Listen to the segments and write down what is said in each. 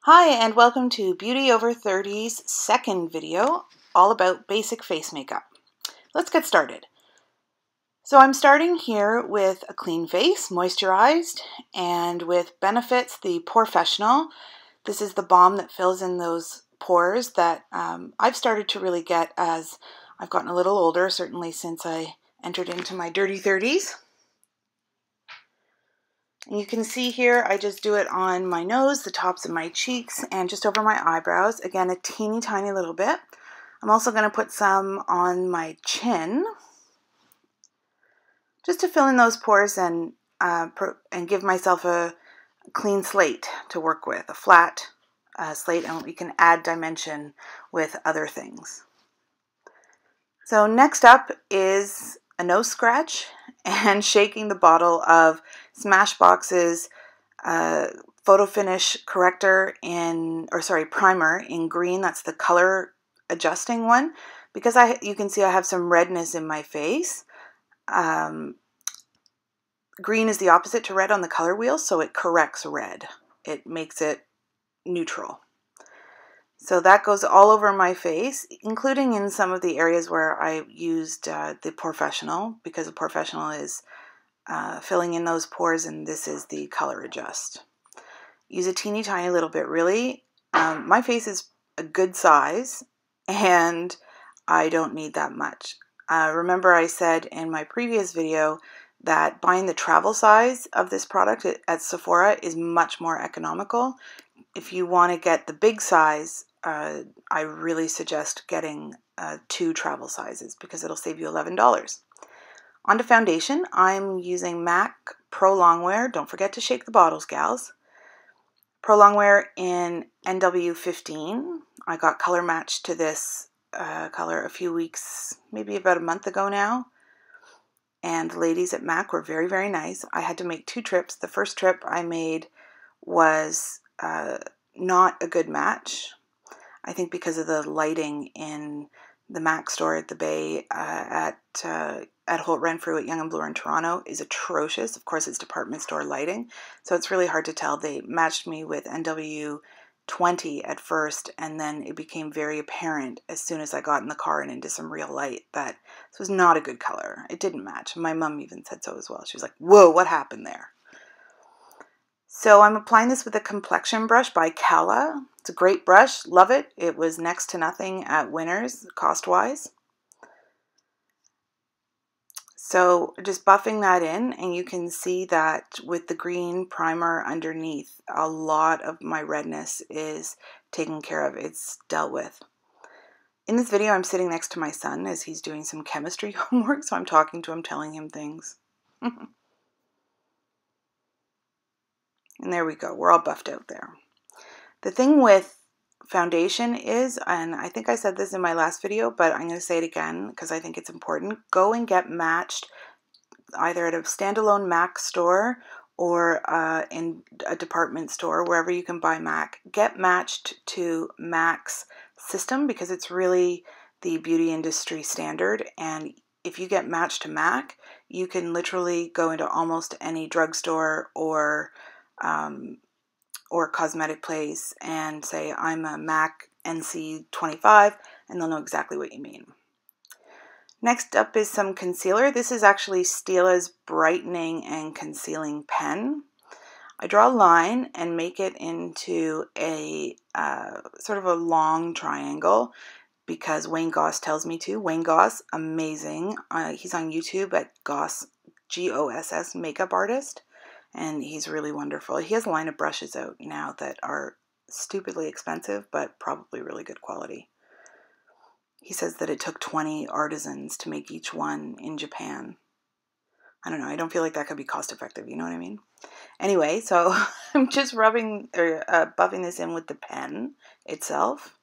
Hi, and welcome to Beauty Over 30's second video, all about basic face makeup. Let's get started. So I'm starting here with a clean face, moisturized, and with Benefits, the Porefessional. This is the balm that fills in those pores that I've started to really get as I've gotten a little older, certainly since I entered into my dirty 30s. And you can see here, I just do it on my nose, the tops of my cheeks, and just over my eyebrows. Again, a teeny tiny little bit. I'm also going to put some on my chin, just to fill in those pores and give myself a clean slate to work with, a flat slate, and we can add dimension with other things. So next up is a nose scratch and shaking the bottle of Smashbox's Photo Finish Primer in green. That's the color adjusting one, because you can see I have some redness in my face. Green is the opposite to red on the color wheel, so it corrects red. It makes it neutral. So that goes all over my face, including in some of the areas where I used the Porefessional, because the Porefessional is filling in those pores, and this is the color adjust. Use a teeny tiny little bit, really. My face is a good size, and I don't need that much. Remember I said in my previous video that buying the travel size of this product at Sephora is much more economical. If you want to get the big size, I really suggest getting 2 travel sizes because it'll save you $11. On to foundation, I'm using MAC Prolongwear. Don't forget to shake the bottles, gals. Prolongwear in NW15. I got color matched to this color a few weeks, maybe about a month ago now. And the ladies at MAC were very, very nice. I had to make 2 trips. The first trip I made was not a good match. I think because of the lighting in the MAC store at the Bay at Holt Renfrew at Yonge and Bloor in Toronto is atrocious. Of course, it's department store lighting, so it's really hard to tell. They matched me with NW20 at first, and then it became very apparent as soon as I got in the car and into some real light that this was not a good color. It didn't match. My mom even said so as well. She was like, whoa, what happened there? So I'm applying this with a complexion brush by Cala. It's a great brush, love it. It was next to nothing at Winners, cost-wise. So just buffing that in, and you can see that with the green primer underneath, a lot of my redness is taken care of. It's dealt with. In this video, I'm sitting next to my son as he's doing some chemistry homework, so I'm talking to him, telling him things. And there we go. We're all buffed out there. The thing with foundation is, and I think I said this in my last video, but I'm going to say it again because I think it's important. Go and get matched either at a standalone MAC store or in a department store, wherever you can buy MAC. Get matched to MAC's system because it's really the beauty industry standard. And if you get matched to MAC, you can literally go into almost any drugstore or cosmetic place and say, I'm a MAC NC25, and they'll know exactly what you mean. Next up is some concealer. This is actually Stila's Brightening and Concealing Pen. I draw a line and make it into a sort of a long triangle because Wayne Goss tells me to. Wayne Goss, amazing. He's on YouTube at Goss, G-O-S-S, makeup artist. And he's really wonderful. He has a line of brushes out now that are stupidly expensive, but probably really good quality. He says that it took 20 artisans to make each one in Japan. I don't know. I don't feel like that could be cost effective. You know what I mean? Anyway, so I'm just rubbing or buffing this in with the pen itself,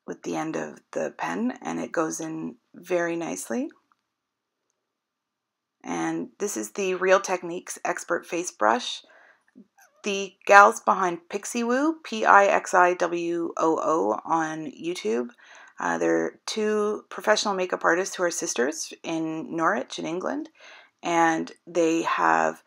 with the end of the pen, and it goes in very nicely. And this is the Real Techniques Expert Face Brush. The gals behind Pixiwoo, P-I-X-I-W-O-O on YouTube. They're 2 professional makeup artists who are sisters in Norwich in England. And they have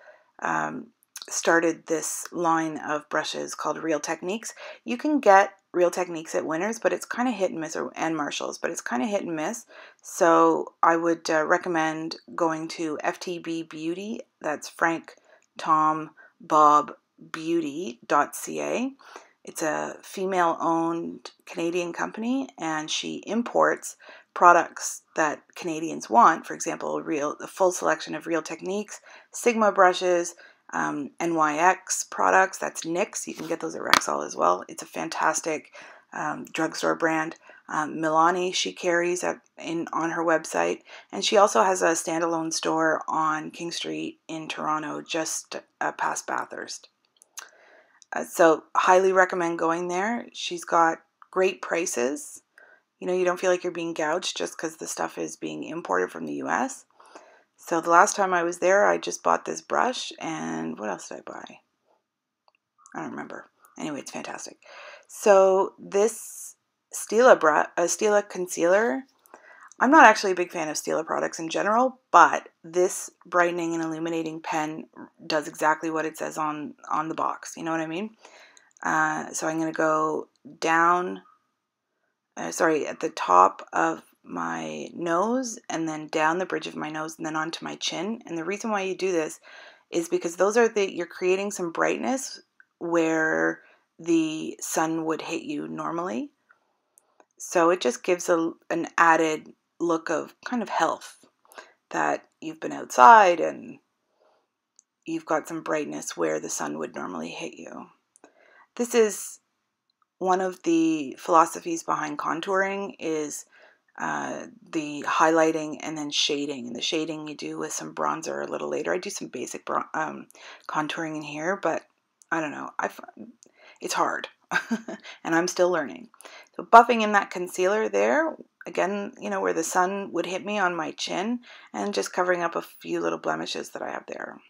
started this line of brushes called Real Techniques. You can get Real Techniques at Winners, but it's kind of hit and miss, and Marshalls, but it's kind of hit and miss. So I would recommend going to FTB Beauty. That's Frank Tom Bob Beauty.ca. It's a female-owned Canadian company, and she imports products that Canadians want. For example, the full selection of Real Techniques, Sigma brushes, NYX products. That's NYX. You can get those at Rexall as well. It's a fantastic drugstore brand. Milani she carries on her website, and she also has a standalone store on King Street in Toronto, just past Bathurst. So highly recommend going there. She's got great prices. You know, you don't feel like you're being gouged just because the stuff is being imported from the US. So the last time I was there, I just bought this brush, and what else did I buy? I don't remember. Anyway, it's fantastic. So this Stila concealer, I'm not actually a big fan of Stila products in general, but this brightening and illuminating pen does exactly what it says on the box. You know what I mean? So I'm going to go down, at the top of my nose, and then down the bridge of my nose, and then onto my chin. And the reason why you do this is because you're creating some brightness where the sun would hit you normally. So it just gives an added look of kind of health, that you've been outside and you've got some brightness where the sun would normally hit you. This is one of the philosophies behind contouring, is the highlighting and then shading. And the shading you do with some bronzer a little later. I do some basic contouring in here, but I don't know. It's hard, and I'm still learning. So buffing in that concealer there, again, you know, where the sun would hit me on my chin, and just covering up a few little blemishes that I have there.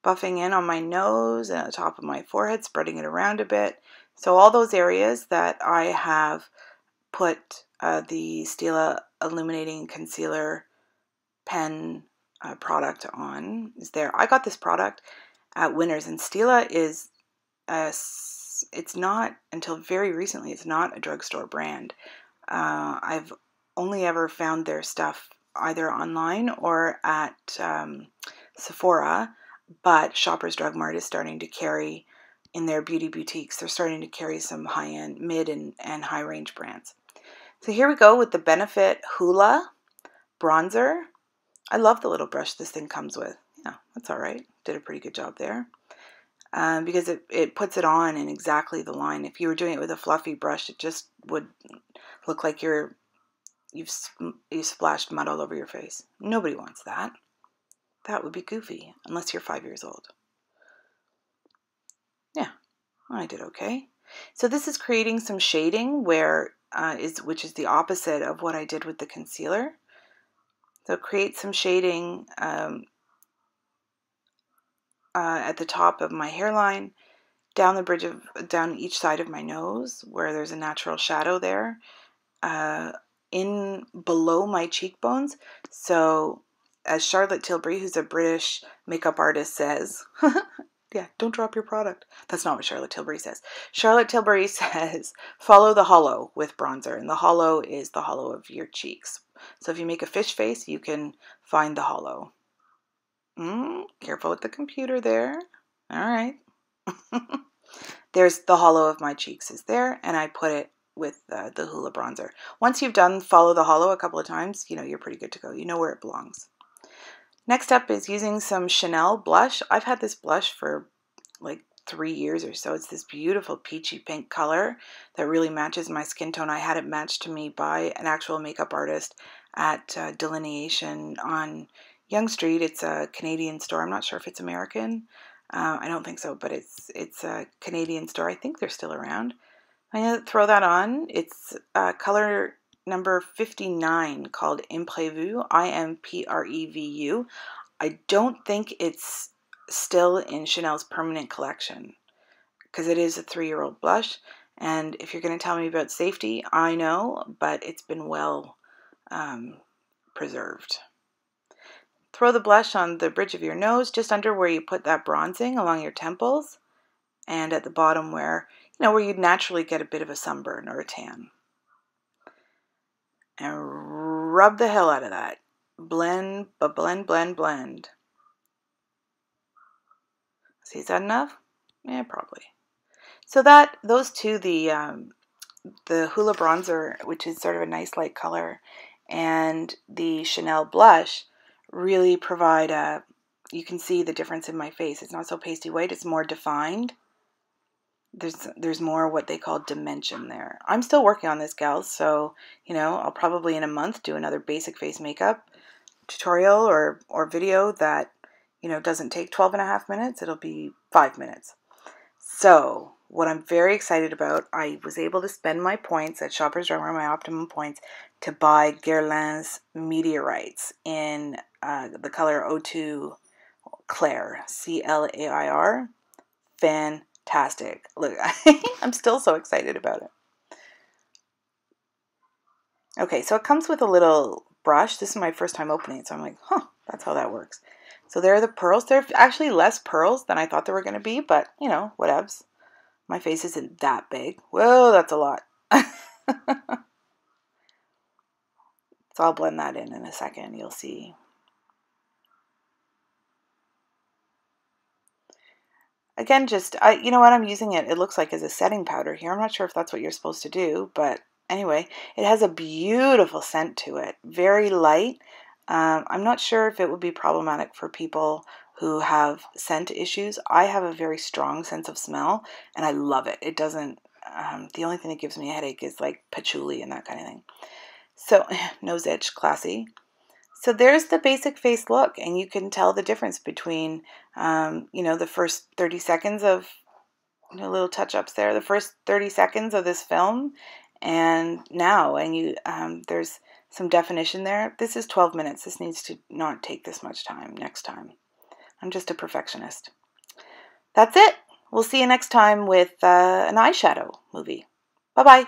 Buffing in on my nose and at the top of my forehead, spreading it around a bit. So all those areas that I have put the Stila Illuminating Concealer Pen product on is there. I got this product at Winners, and Stila is, it's not, until very recently, it's not a drugstore brand. I've only ever found their stuff either online or at Sephora, but Shoppers Drug Mart is starting to carry, in their beauty boutiques, they're starting to carry some high-end, mid and high-range brands. So here we go with the Benefit Hoola bronzer. I love the little brush this thing comes with. Yeah, that's all right. Did a pretty good job there. Because it puts it on in exactly the line. If you were doing it with a fluffy brush, it just would look like you've splashed mud all over your face. Nobody wants that. That would be goofy, unless you're 5 years old. Yeah, I did okay. So this is creating some shading which is the opposite of what I did with the concealer. So create some shading at the top of my hairline, down each side of my nose where there's a natural shadow there, in below my cheekbones. So as Charlotte Tilbury, who's a British makeup artist, says, yeah, don't drop your product. That's not what Charlotte Tilbury says. Charlotte Tilbury says, follow the hollow with bronzer. And the hollow is the hollow of your cheeks. So if you make a fish face, you can find the hollow. Careful with the computer there. All right. There's the hollow of my cheeks is there, and I put it with the Hoola bronzer. Once you've done follow the hollow a couple of times, you know, you're pretty good to go. You know where it belongs. Next up is using some Chanel blush. I've had this blush for like 3 years or so. It's this beautiful peachy pink color that really matches my skin tone. I had it matched to me by an actual makeup artist at Delineation on Yonge Street. It's a Canadian store. I'm not sure if it's American. I don't think so, but it's a Canadian store. I think they're still around. I'm going to throw that on. It's color number 59 called Imprévu, Imprevu. I don't think it's still in Chanel's permanent collection because it is a 3-year-old blush. And if you're going to tell me about safety, I know, but it's been well preserved. throw the blush on the bridge of your nose, just under where you put that bronzing along your temples, and at the bottom where, where you'd naturally get a bit of a sunburn or a tan. And rub the hell out of that. Blend, but blend, blend, blend. See, is that enough? Yeah, probably. So those two, the Hoola bronzer, which is sort of a nice light color, and the Chanel blush really provide you can see the difference in my face. It's not so pasty white, it's more defined. There's more what they call dimension there. I'm still working on this, gals, so, I'll probably in a month do another basic face makeup tutorial or video that, doesn't take 12.5 minutes. It'll be 5 minutes. So what I'm very excited about, I was able to spend my points at Shoppers Drug Mart, my optimum points, to buy Guerlain's Météorites in the color 02 Clair, Clair. Fantastic. Look, I'm still so excited about it. Okay, so it comes with a little brush. This is my first time opening it, so I'm like, that's how that works. So there are the pearls. They're actually less pearls than I thought they were going to be, but, whatevs. My face isn't that big. Whoa, that's a lot. So I'll blend that in a second. You'll see. Again, just, you know what, I'm using it. It looks like as a setting powder here. I'm not sure if that's what you're supposed to do, but anyway, it has a beautiful scent to it. Very light. I'm not sure if it would be problematic for people who have scent issues. I have a very strong sense of smell, and I love it. It doesn't, the only thing that gives me a headache is like patchouli and that kind of thing. So, nose itch, classy. So there's the basic face look, and you can tell the difference between, the first 30 seconds of, little touch-ups there, the first 30 seconds of this film, and now, and there's some definition there. This is 12 minutes. This needs to not take this much time next time. I'm just a perfectionist. That's it. We'll see you next time with an eyeshadow movie. Bye-bye.